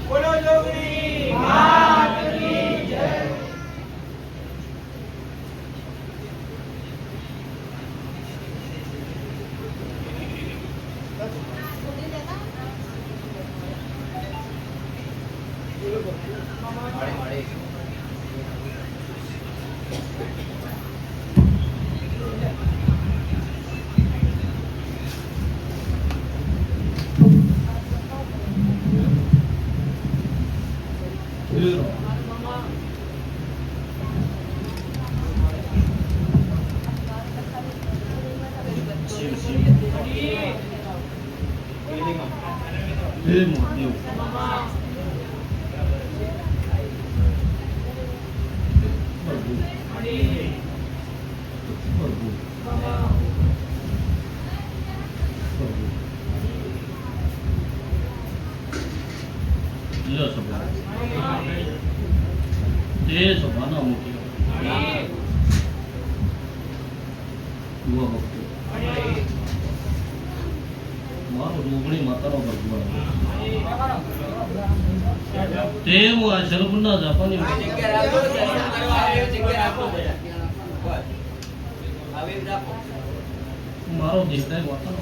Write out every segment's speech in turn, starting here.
બોલો જોગણી માતની જય. મારો દેખાય વાતાનો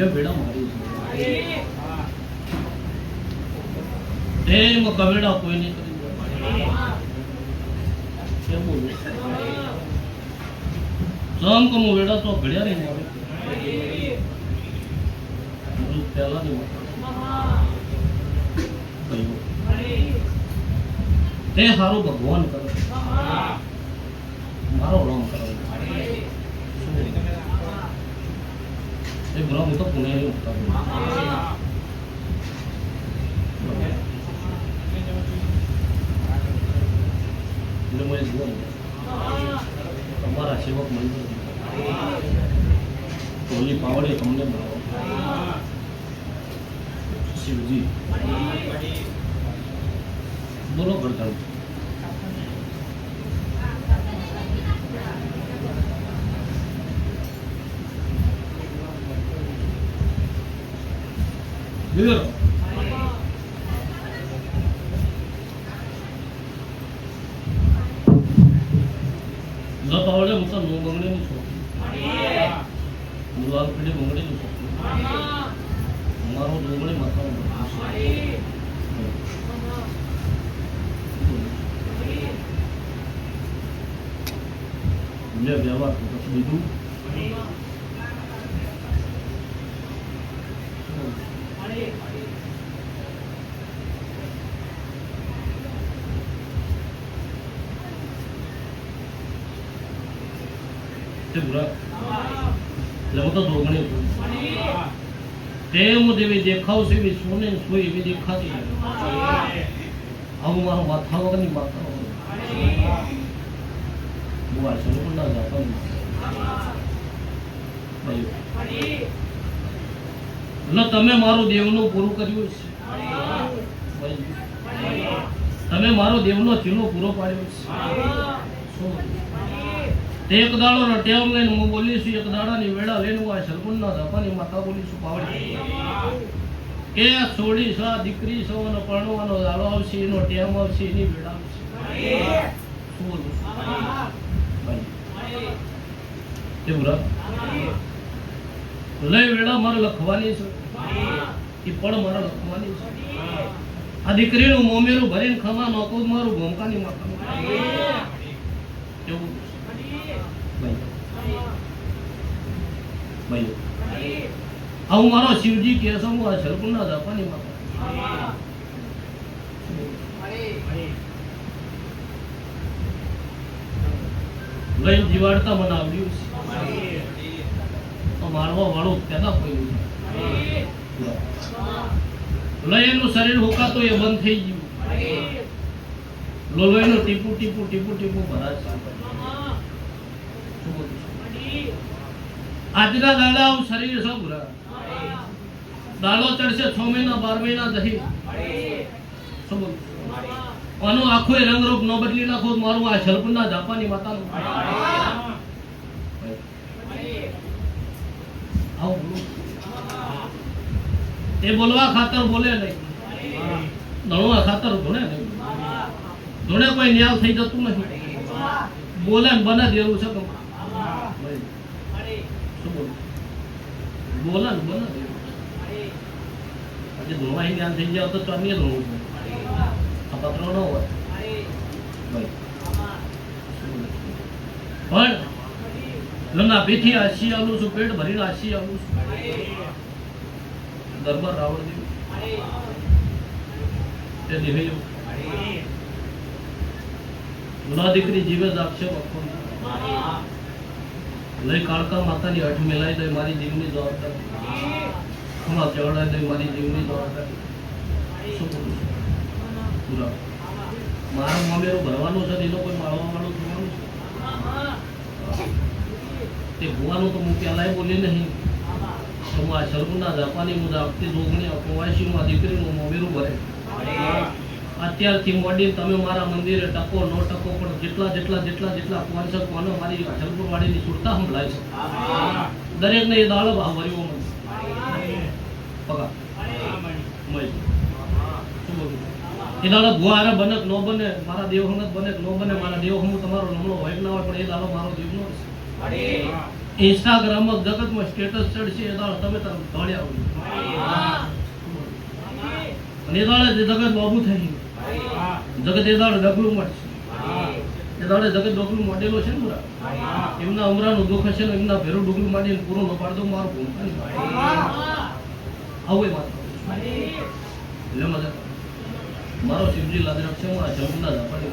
બેડા મારી કવેડા કોઈ નહીં કરી સમ કમો વેડા તો ઘડ્યા નહીં આવે પહેલા નહીં તે સારું ભગવાન કરે મારો રંગ કરે એ ભ્રમ તો પુણે નહીં ઉઠતા એટલે મને જુઓ તમારા સેવક મંડળ ટોલી પાવડે તમને મળો શિવજી બોલો ગણતા પાવડે હું તો નો બંગડે નું છું ગુલાબ પીડે બંગડે નું છું મારો ડોંગળી માથાનો વ્યવહાર બીજું જેવી દેખાવ છે એવી સોને સોય એવી દેખાતી આવું મારો માથા વગરની માથા બુઆ શરૂ ના જાતા એટલે તમે મારું દેવનું પૂરું કર્યું છે તમે મારો દેવનો ચીલો પૂરો પાડ્યો છે એક દાડો રટેવ લઈને હું બોલીશું એક દાડાની વેળા લઈને હું આ સરપંચના ધાપાની માતા બોલીશું પાવડી કે આ છોડી છો આ દીકરી છો અને પરણવાનો દાડો આવશે એનો ટેમ આવશે એની વેળા આવશે શું બોલું કેવું રાખ લઈ વેળા મારે લખવાની છે એ પણ મારે લખવાની છે આ દીકરીનું મોમેરું ભરીને ખમા નોકો મારું ભૂમકાની માતા કેવું આવું મારો શિવજી કે છે હું આ સરપુરના ધાપાની માતા લઈ જીવાડતા મને આવડ્યું છે તો મારવા વાળો પેદા કોઈ લઈ એનું શરીર હુકાતું એ બંધ થઈ ગયું લોલોયનું ટીપું ટીપું ટીપું ટીપું ભરાય આજના દાડા શરીર સૌ દાડો ચડશે 6 મહિના 12 મહિના જહી શું બોલું આનો આખો રંગરૂપ નો બદલી નાખો તો મારું આ શલકુંડા જાપાની માતાનું આવું બોલું. એ બોલવા ખાતર બોલે નહીં, દળવા ખાતર ધોણે નહીં. ધોણે કોઈ ન્યાલ થઈ જતું નથી. બોલે ને બને દેવું છે શું બોલું બોલે ને બને દેવું પછી ધોવાઈ જ્ઞાન થઈ જાય તો ચાલીએ ધોવું છે આ પત્રો ન હોય પણ લના પીઠી આશી આલું છું, પેટ ભરીને આશી આલું છું. દરબાર રાવણ દેવ તે દેહયો ગુના દીકરી જીવે જાગશે વખો લઈ કાળકા માતાની હઠ મિલાઈ દે મારી જીવની જવાબદારી ખમા ચડાઈ દે મારી જીવની જવાબદારી શું બોલું છું પૂરા મારા મામેરું ભરવાનું છે એનો કોઈ માળવા વાળું થવાનું છે તે ભુવાનું તો હું પહેલાંય બોલી નહીં તો હું આ શરમુના જાપાની હું જાગતી જોગણી કુવાસીમાં દીકરીનું મોમેરું ભરે અત્યારથી મોડી તમે મારા મંદિરે ટકો નો ટકો પણ જેટલા જેટલા જેટલા જેટલા કુવાસક કોનો મારી શરમુરવાડીની સુરતા સંભળાય છે દરેકને એ દાડો ભાવ ભર્યો મને પગા એ દાડો ભુવારે બને કે ન બને મારા દેવ હંગત બને કે ન બને મારા દેવ હમું તમારો નમણો હોય કે ના હોય પણ એ દાડો મારો દેવનો છે. ઇન્સ્ટાગ્રામમાં જગતમાં સ્ટેટસ ચડશે એ દાડો તમે તરફ દોડ્યા હોય અને એ દાડે જગત બાબુ થઈ જગત એ દાડે ડગલું મળશે એ દાડે જગત ડગલું મોડેલો છે ને બરા એમના અમરાનું દુઃખ હશે ને એમના ભેરું ડગલું માંડીને પૂરું ન પાડતો મારું ભૂમકાની આવું એ વાત એટલે મજા મારો શિવજી લાદ રાખશે હું આ જમના જાપાની